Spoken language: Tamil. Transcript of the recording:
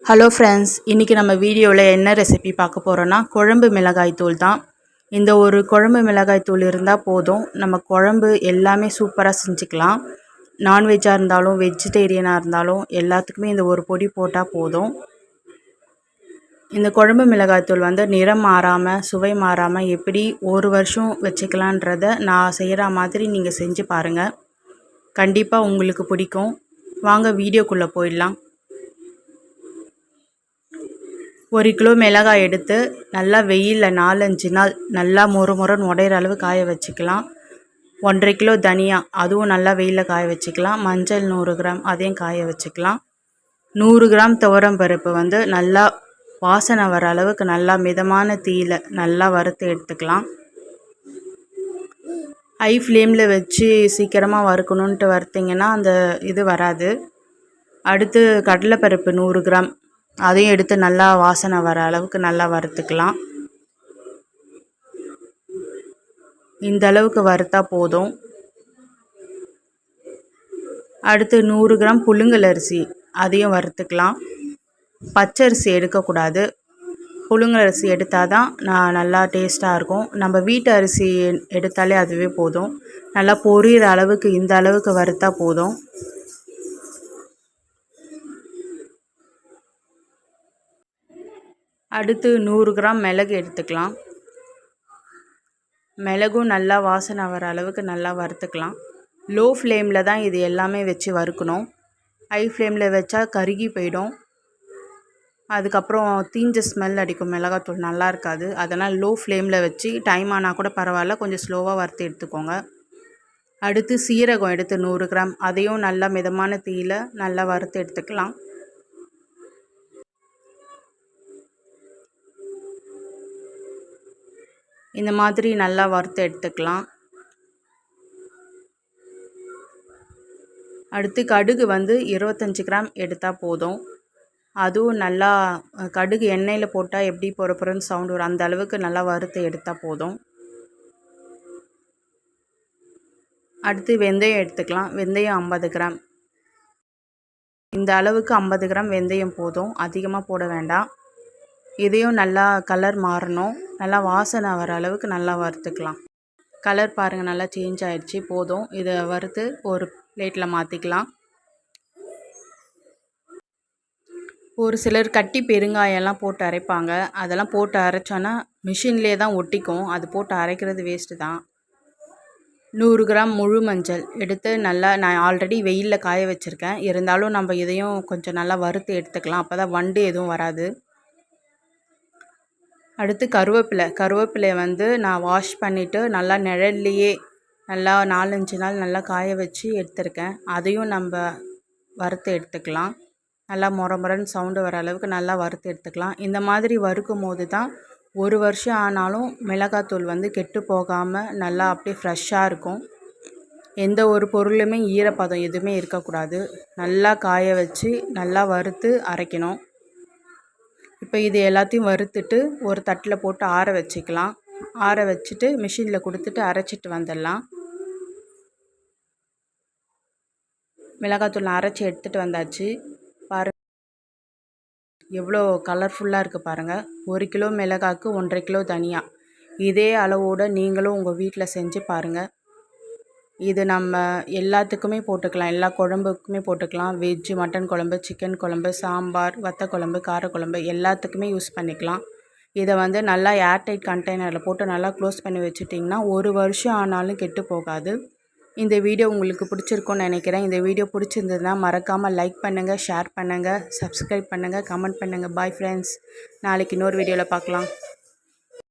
ஹலோ ஃப்ரெண்ட்ஸ், இன்றைக்கி நம்ம வீடியோவில் என்ன ரெசிபி பார்க்க போகிறோன்னா குழம்பு மிளகாய் தூள் தான். இந்த ஒரு குழம்பு மிளகாய் தூள் இருந்தால் போதும், நம்ம குழம்பு எல்லாமே சூப்பராக செஞ்சுக்கலாம். நான்வெஜ்ஜாக இருந்தாலும் வெஜிடேரியனாக இருந்தாலும் எல்லாத்துக்குமே இந்த ஒரு பொடி போட்டால் போதும். இந்த குழம்பு மிளகாய் தூள் நிறம் மாறாமல் சுவை மாறாமல் எப்படி ஒரு வருஷம் வச்சுக்கலான்றதை நான் செய்கிற மாதிரி நீங்கள் செஞ்சு பாருங்கள். கண்டிப்பாக உங்களுக்கு பிடிக்கும். வாங்க வீடியோக்குள்ளே போயிடலாம். 1 கிலோ மிளகாய் எடுத்து நல்லா வெயிலில் 4-5 நாள் நல்லா மொறுன்னு உடையிற அளவு காய வச்சுக்கலாம். 1.5 கிலோ தனியா, அதுவும் நல்லா வெயிலில் காய வச்சுக்கலாம். மஞ்சள் 100 கிராம், அதையும் காய வச்சுக்கலாம். 100 கிராம் துவரம் பருப்பு நல்லா வாசனை வர அளவுக்கு நல்லா மிதமான தீயில் நல்லா வறுத்து எடுத்துக்கலாம். ஹை ஃப்ளேமில் வச்சு சீக்கிரமாக வறுக்கணுன்ட்டு வறுத்திங்கன்னா அந்த இது வராது. அடுத்து கடலைப்பருப்பு 100 கிராம், அதையும் எடுத்து நல்லா வாசனை வர அளவுக்கு நல்லா வறுத்துக்கலாம். இந்த அளவுக்கு வறுத்தா போதும். அடுத்து 100 கிராம் புழுங்கல் அரிசி, அதையும் வறுத்துக்கலாம். பச்சரிசி எடுக்கக்கூடாது. புழுங்கல் அரிசி எடுத்தால் தான் நல்லா டேஸ்ட்டாக இருக்கும். நம்ம வீட்டு அரிசி எடுத்தாலே அதுவே போதும். நல்லா பொரியிற அளவுக்கு இந்த அளவுக்கு வறுத்தா போதும். அடுத்து 100 கிராம் மிளகு எடுத்துக்கலாம். மிளகும் நல்லா வாசனை வர அளவுக்கு நல்லா வறுத்துக்கலாம். லோ ஃப்ளேமில் தான் இது எல்லாமே வச்சு வறுக்கணும். ஹை ஃப்ளேமில் வச்சா கருகி போயிடும். அதுக்கப்புறம் தீஞ்ச ஸ்மெல் அடிக்கும், மிளகாத்தூள் நல்லா இருக்காது. அதனால் லோ ஃப்ளேமில் வச்சு டைம் ஆனால் கூட பரவாயில்ல, கொஞ்சம் ஸ்லோவாக வறுத்து எடுத்துக்கோங்க. அடுத்து சீரகம் எடுத்து 100 கிராம், அதையும் நல்லா மிதமான தீயில் நல்லா வறுத்து எடுத்துக்கலாம். இந்த மாதிரி நல்லா வறுத்து எடுத்துக்கலாம். அடுத்து கடுகு 25 கிராம் எடுத்தால் போதும். அதுவும் நல்லா கடுகு எண்ணெயில் போட்டால் எப்படி பொறுப்புறன்னு சவுண்டு வரும், அந்த அளவுக்கு நல்லா வறுத்து எடுத்தால் போதும். அடுத்து வெந்தயம் எடுத்துக்கலாம். வெந்தயம் 50 கிராம். இந்த அளவுக்கு 50 கிராம் வெந்தயம் போதும், அதிகமாக போட வேண்டாம். இதையும் நல்லா கலர் மாறணும், நல்லா வாசனை வர அளவுக்கு நல்லா வறுத்துக்கலாம். கலர் பாருங்கள், நல்லா சேஞ்ச் ஆகிடுச்சி. போதும், இதை வறுத்து ஒரு பிளேட்டில் மாற்றிக்கலாம். ஒரு சிலர் கட்டி பெருங்காயெல்லாம் போட்டு அரைப்பாங்க. அதெல்லாம் போட்டு அரைச்சோன்னா மிஷின்லேயே தான் ஒட்டிக்கும். அது போட்டு அரைக்கிறது வேஸ்ட்டு தான். 100 கிராம் முழு மஞ்சள் எடுத்து நல்லா நான் ஆல்ரெடி வெயிலில் காய வச்சுருக்கேன். இருந்தாலும் நம்ம இதையும் கொஞ்சம் நல்லா வறுத்து எடுத்துக்கலாம், அப்போ தான் வண்டு எதுவும் வராது. அடுத்து கருவேப்பிலையை நான் வாஷ் பண்ணிவிட்டு நல்லா நிழல்லையே நல்லா 4-5 நாள் நல்லா காய வச்சு எடுத்துருக்கேன். அதையும் நம்ம வறுத்து எடுத்துக்கலாம். நல்லா மொரன்னு சவுண்டு வர அளவுக்கு நல்லா வறுத்து எடுத்துக்கலாம். இந்த மாதிரி வறுக்கும் போது தான் ஒரு வருஷம் ஆனாலும் மிளகாத்தூள் கெட்டு போகாமல் நல்லா அப்படியே ஃப்ரெஷ்ஷாக இருக்கும். எந்த ஒரு பொருளுமே ஈரப்பதம் எதுவுமே இருக்கக்கூடாது. நல்லா காய வச்சு நல்லா வறுத்து அரைக்கணும். இப்போ இது எல்லாத்தையும் வறுத்துட்டு ஒரு தட்டில் போட்டு ஆற வச்சுக்கலாம். ஆற வச்சுட்டு மிஷினில் கொடுத்துட்டு அரைச்சிட்டு வந்துடலாம். மிளகாத்தூள் அரைச்சி எடுத்துகிட்டு வந்தாச்சு. பாருங்கள் எவ்வளோ கலர்ஃபுல்லாக இருக்குது பாருங்கள். 1 கிலோ மிளகாய்க்கு 1.5 கிலோ தனியா. இதே அளவோடு நீங்களும் உங்கள் வீட்டில் செஞ்சு பாருங்கள். இது நம்ம எல்லாத்துக்குமே போட்டுக்கலாம், எல்லா குழம்புக்குமே போட்டுக்கலாம். வெஜ்ஜு, மட்டன் குழம்பு, சிக்கன் குழம்பு, சாம்பார், வத்த குழம்பு, காரக்குழம்பு எல்லாத்துக்குமே யூஸ் பண்ணிக்கலாம். இதை நல்லா ஏர்டைட் கண்டெய்னரில் போட்டு நல்லா க்ளோஸ் பண்ணி வச்சுட்டிங்கன்னா ஒரு வருஷம் ஆனாலும் கெட்டு போகாது. இந்த வீடியோ உங்களுக்கு பிடிச்சிருக்குன்னு நினைக்கிறேன். இந்த வீடியோ பிடிச்சிருந்ததுன்னா மறக்காமல் லைக் பண்ணுங்கள், ஷேர் பண்ணுங்கள், சப்ஸ்கிரைப் பண்ணுங்கள், கமெண்ட் பண்ணுங்கள். பாய் ஃப்ரெண்ட்ஸ், நாளைக்கு இன்னொரு வீடியோவில் பார்க்கலாம்.